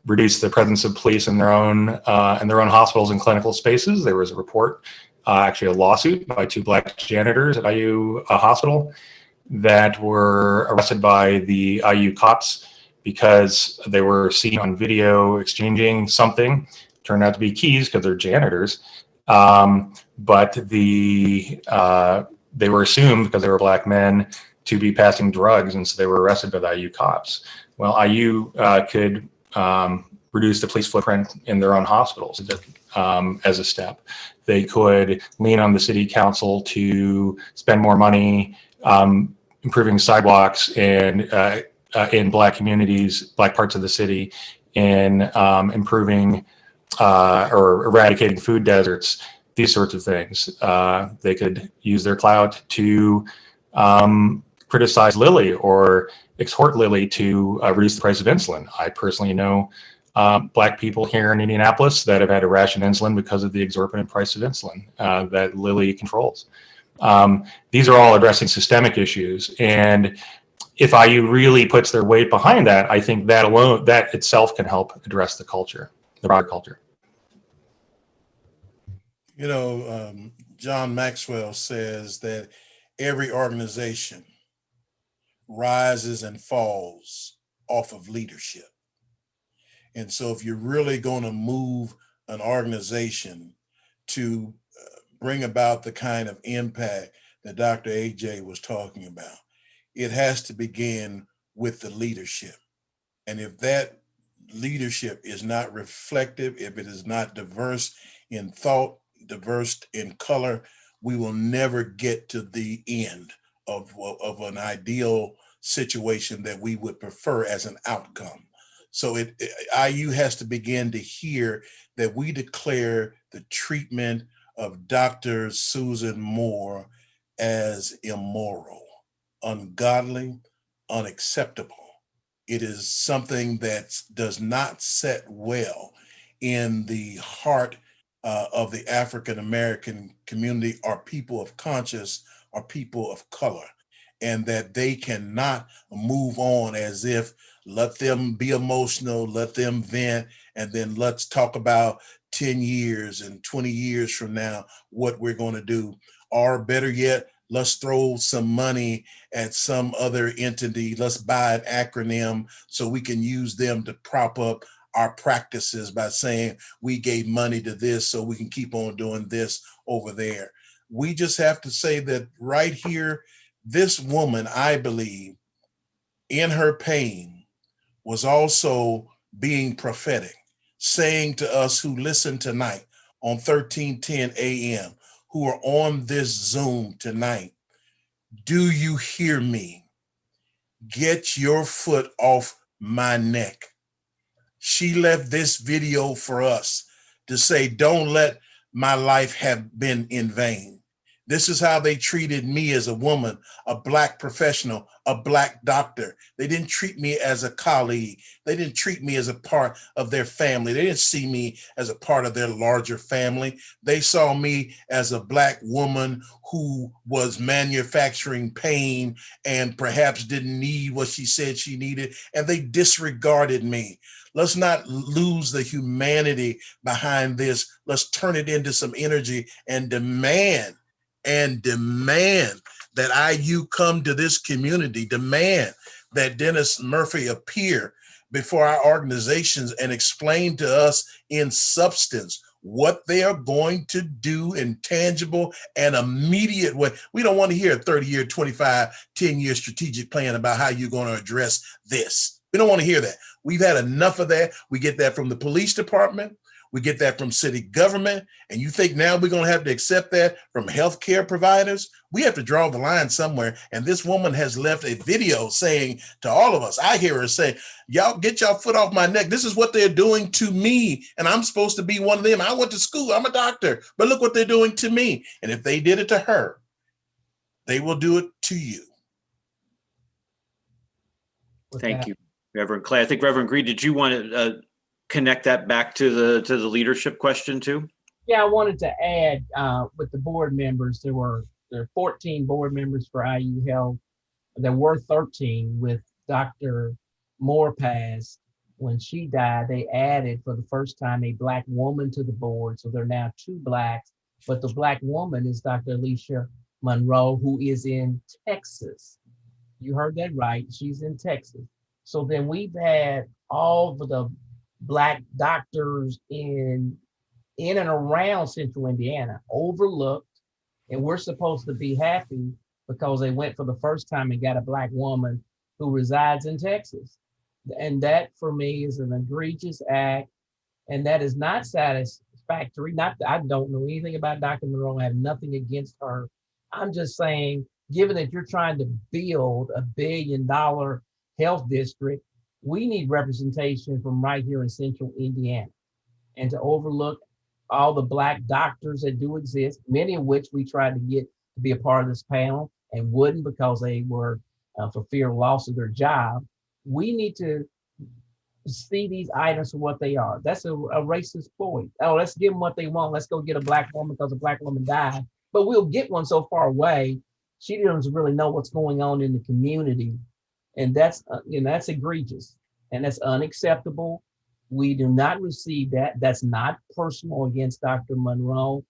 reduce the presence of police in their own hospitals and clinical spaces. There was a report, actually a lawsuit by 2 Black janitors at IU hospital that were arrested by the IU cops because they were seen on video exchanging something. Turned out to be keys because they're janitors. But they were assumed, because they were Black men, to be passing drugs, and so they were arrested by the IU cops. Well, IU could reduce the police footprint in their own hospitals as a step. They could lean on the city council to spend more money improving sidewalks and in Black communities, Black parts of the city, in improving or eradicating food deserts, these sorts of things. They could use their clout to criticize Lilly or exhort Lilly to reduce the price of insulin. I personally know Black people here in Indianapolis that have had to ration insulin because of the exorbitant price of insulin that Lilly controls. These are all addressing systemic issues, and if IU really puts their weight behind that, I think that alone, that itself, can help address the culture, the broader culture. You know, John Maxwell says that every organization rises and falls off of leadership. And so if you're really going to move an organization to bring about the kind of impact that Dr. AJ was talking about, it has to begin with the leadership. And if that leadership is not reflective, if it is not diverse in thought, diverse in color, we will never get to the end of an ideal situation that we would prefer as an outcome. So IU has to begin to hear that we declare the treatment of Dr. Susan Moore as immoral, ungodly, unacceptable. It is something that does not set well in the heart of the African American community, or people of conscience, or people of color, and that they cannot move on as if, let them be emotional, let them vent, and then let's talk about 10 years and 20 years from now what we're going to do. Or better yet, let's throw some money at some other entity. Let's buy an acronym so we can use them to prop up our practices by saying we gave money to this so we can keep on doing this over there. We just have to say that right here, this woman, I believe, in her pain, was also being prophetic, saying to us who listen tonight on 1310 AM, who are on this Zoom tonight, do you hear me? Get your foot off my neck. She left this video for us to say, don't let my life have been in vain. This is how they treated me as a woman, a Black professional, a Black doctor. They didn't treat me as a colleague. They didn't treat me as a part of their family. They didn't see me as a part of their larger family. They saw me as a Black woman who was manufacturing pain and perhaps didn't need what she said she needed, and they disregarded me. Let's not lose the humanity behind this. Let's turn it into some energy and demand that IU come to this community, demand that Dennis Murphy appear before our organizations and explain to us in substance what they are going to do in tangible and immediate way. We don't want to hear a 30-year, 25, 10-year strategic plan about how you're going to address this. We don't want to hear that. We've had enough of that. We get that from the police department. We get that from city government. And you think now we're going to have to accept that from healthcare providers? We have to draw the line somewhere. And this woman has left a video saying to all of us, I hear her say, y'all get your foot off my neck. This is what they're doing to me. And I'm supposed to be one of them. I went to school. I'm a doctor. But look what they're doing to me. And if they did it to her, they will do it to you. Thank you, Reverend Clay. I think Reverend Green, did you want to connect that back to the leadership question too? Yeah, I wanted to add with the board members, there are 14 board members for IU Health. There were 13 with Dr. Moore passed. When she died, they added for the first time a Black woman to the board. So there are now 2 Blacks, but the Black woman is Dr. Alicia Monroe, who is in Texas. You heard that right, she's in Texas. So then we've had all of the Black doctors in and around Central Indiana overlooked, and we're supposed to be happy because they went for the first time and got a Black woman who resides in Texas. And that for me is an egregious act, and that is not satisfactory. I don't know anything about Dr. Monroe. I have nothing against her. I'm just saying, given that you're trying to build a $1 billion health district, we need representation from right here in Central Indiana, and to overlook all the Black doctors that do exist, many of which we tried to get to be a part of this panel and wouldn't because they were for fear of loss of their job. We need to see these items for what they are. That's a racist ploy. Oh, let's give them what they want. Let's go get a Black woman because a Black woman died. But we'll get one so far away, she doesn't really know what's going on in the community. And that's that's egregious and that's unacceptable. We do not receive that. That's not personal against Dr. Monroe,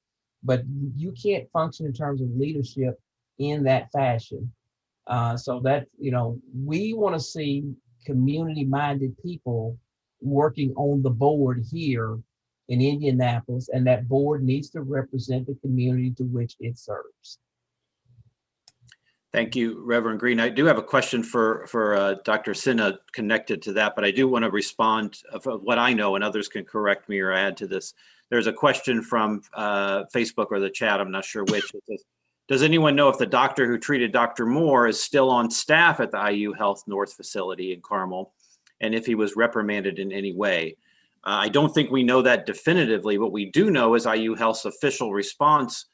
but you can't function in terms of leadership in that fashion. So that, we want to see community-minded people working on the board here in Indianapolis, and that board needs to represent the community to which it serves. Thank you, Reverend Green. I do have a question for Dr. Sinha connected to that, but I do want to respond of what I know, and others can correct me or add to this. There's a question from Facebook or the chat, I'm not sure which. It says, does anyone know if the doctor who treated Dr. Moore is still on staff at the IU Health North facility in Carmel, and if he was reprimanded in any way? I don't think we know that definitively. What we do know is IU Health's official response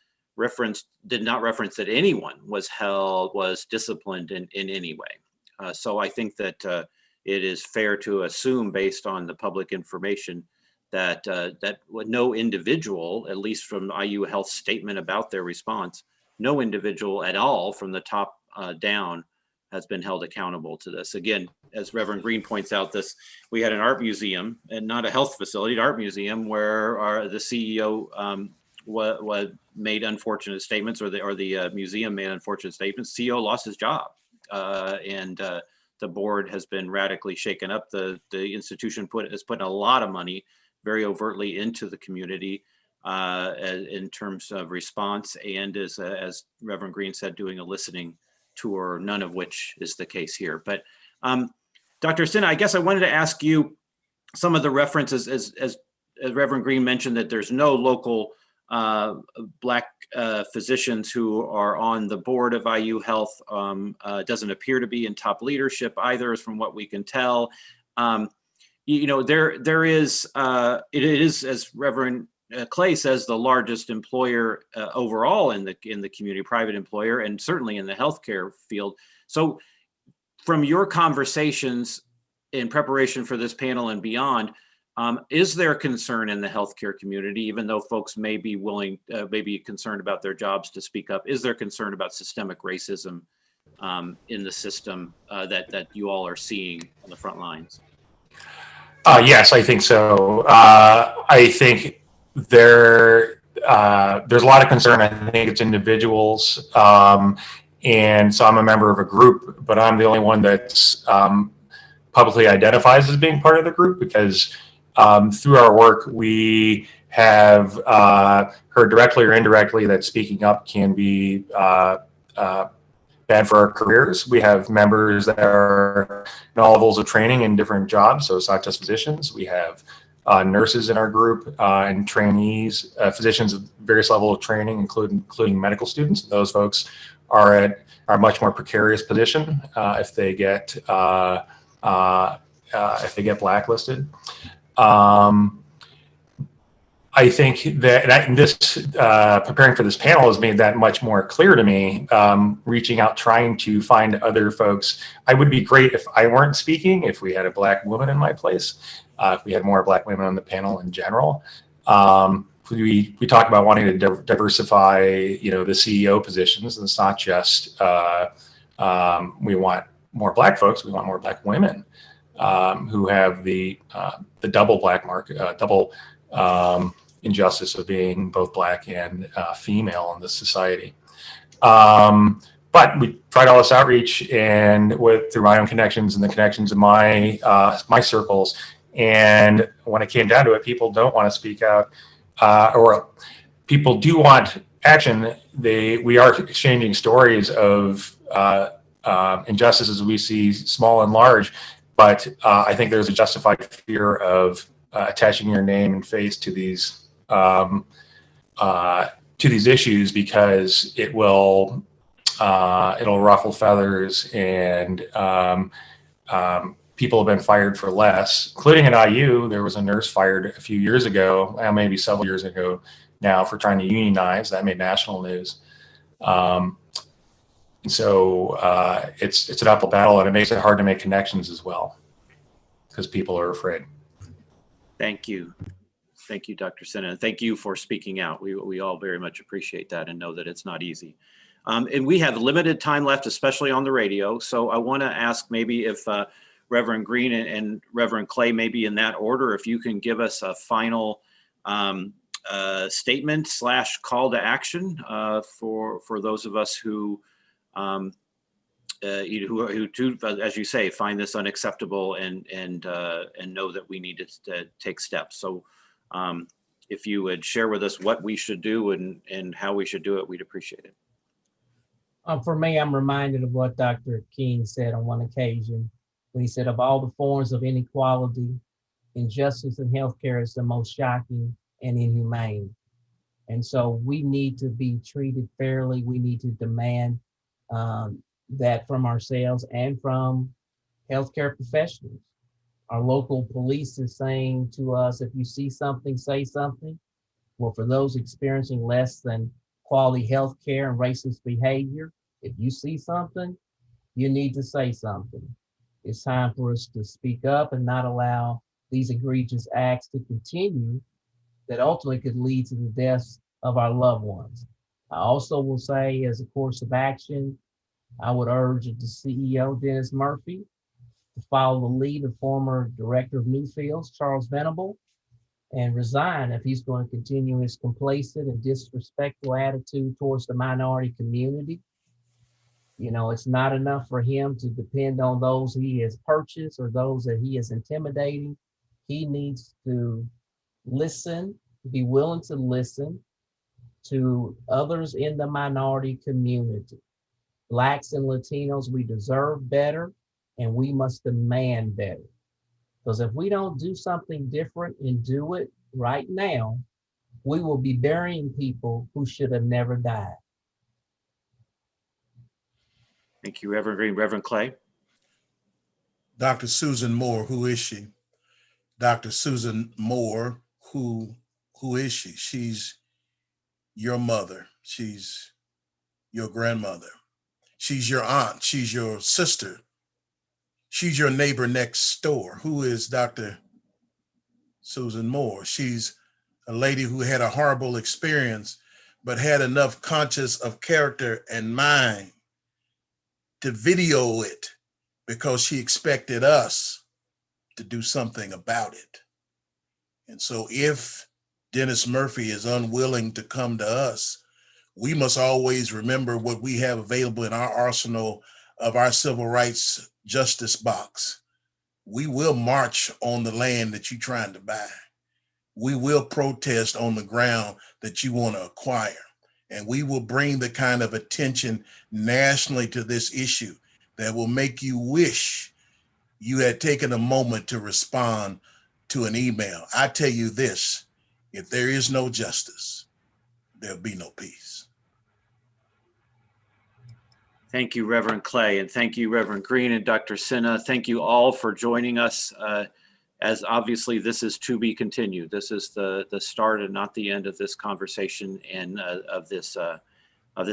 did not reference that anyone was disciplined in any way. So I think that it is fair to assume, based on the public information, that no individual, at least from IU Health's statement about their response, no individual at all from the top down has been held accountable to this. Again, as Reverend Green points out, we had an art museum and not a health facility, an art museum where the CEO made unfortunate statements, or the museum made unfortunate statements. CEO lost his job, and the board has been radically shaken up. The institution has put a lot of money very overtly into the community in terms of response, and as Reverend Green said, doing a listening tour, none of which is the case here. But Dr. Sinha, I guess I wanted to ask you some of the references, as Reverend Green mentioned, that there's no local Black physicians who are on the board of IU Health. Doesn't appear to be in top leadership either, from what we can tell. There is, it is, as Reverend Clay says, the largest employer overall in the community, private employer, and certainly in the healthcare field. So from your conversations in preparation for this panel and beyond, is there concern in the healthcare community, even though folks may be willing, may be concerned about their jobs to speak up? Is there concern about systemic racism in the system that you all are seeing on the front lines? Yes, I think so. I think there's a lot of concern. I think it's individuals. And so I'm a member of a group, but I'm the only one that's publicly identifies as being part of the group, because through our work, we have heard directly or indirectly that speaking up can be bad for our careers. We have members that are in all levels of training in different jobs, so it's not just physicians. We have nurses in our group and trainees, physicians of various levels of training, including medical students. Those folks are at a much more precarious position if they get blacklisted. I think that this preparing for this panel has made that much more clear to me. Reaching out, trying to find other folks. I would be great if I weren't speaking, if we had a Black woman in my place, if we had more Black women on the panel in general. We talk about wanting to diversify, the CEO positions, and it's not just we want more Black folks. We want more Black women who have the double Black market, double injustice of being both Black and female in this society. But we tried all this outreach, and through my own connections and the connections of my circles. And when it came down to it, people don't want to speak out, or people do want action. We are exchanging stories of injustices we see, small and large. But I think there's a justified fear of attaching your name and face to these issues, because it'll ruffle feathers, and people have been fired for less, including at IU. There was a nurse fired a few years ago, maybe several years ago now, for trying to unionize. That made national news. And so it's an uphill battle, and it makes it hard to make connections as well, because people are afraid. Thank you. Thank you, Dr. Sinha. Thank you for speaking out. We all very much appreciate that and know that it's not easy. And we have limited time left, especially on the radio. So I want to ask maybe if Reverend Green and Reverend Clay, maybe in that order, if you can give us a final statement / call to action for those of us who do, as you say, find this unacceptable and know that we need to take steps. So if you would share with us what we should do and how we should do it, we'd appreciate it. For me, I'm reminded of what Dr. King said on one occasion, when he said, of all the forms of inequality, injustice in healthcare is the most shocking and inhumane. And so we need to be treated fairly. We need to demand that from ourselves and from healthcare professionals. Our local police is saying to us, if you see something, say something. Well, for those experiencing less than quality healthcare and racist behavior, if you see something, you need to say something. It's time for us to speak up and not allow these egregious acts to continue that ultimately could lead to the deaths of our loved ones. I also will say, as a course of action, I would urge the CEO, Dennis Murphy, to follow the lead of former Director of Newfields, Charles Venable, and resign if he's going to continue his complacent and disrespectful attitude towards the minority community. It's not enough for him to depend on those he has purchased or those that he is intimidating. He needs to listen, be willing to listen to others in the minority community. Blacks and Latinos, we deserve better, and we must demand better. Because if we don't do something different and do it right now, we will be burying people who should have never died. Thank you, Reverend Green. Reverend Clay? Dr. Susan Moore, who is she? Dr. Susan Moore, who who is she? She's your mother. She's your grandmother. She's your aunt. She's your sister. She's your neighbor next door. Who is Dr. Susan Moore? She's a lady who had a horrible experience, but had enough conscience of character and mind to video it because she expected us to do something about it. And so if Dennis Murphy is unwilling to come to us, we must always remember what we have available in our arsenal of our civil rights justice box. We will march on the land that you're trying to buy. We will protest on the ground that you want to acquire. And we will bring the kind of attention nationally to this issue that will make you wish you had taken a moment to respond to an email. I tell you this, if there is no justice, there'll be no peace. Thank you, Reverend Clay, and thank you, Reverend Green and Dr. Sinha. Thank you all for joining us. As obviously this is to be continued. This is the start and not the end of this conversation and of this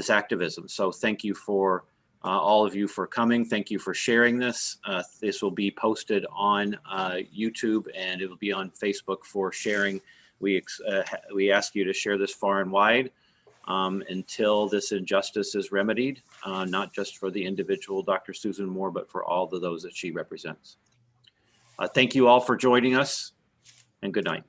activism. So thank you for all of you for coming. Thank you for sharing this. This will be posted on YouTube and it will be on Facebook for sharing. We ask you to share this far and wide until this injustice is remedied, not just for the individual Dr. Susan Moore, but for all of those that she represents. Thank you all for joining us, and good night.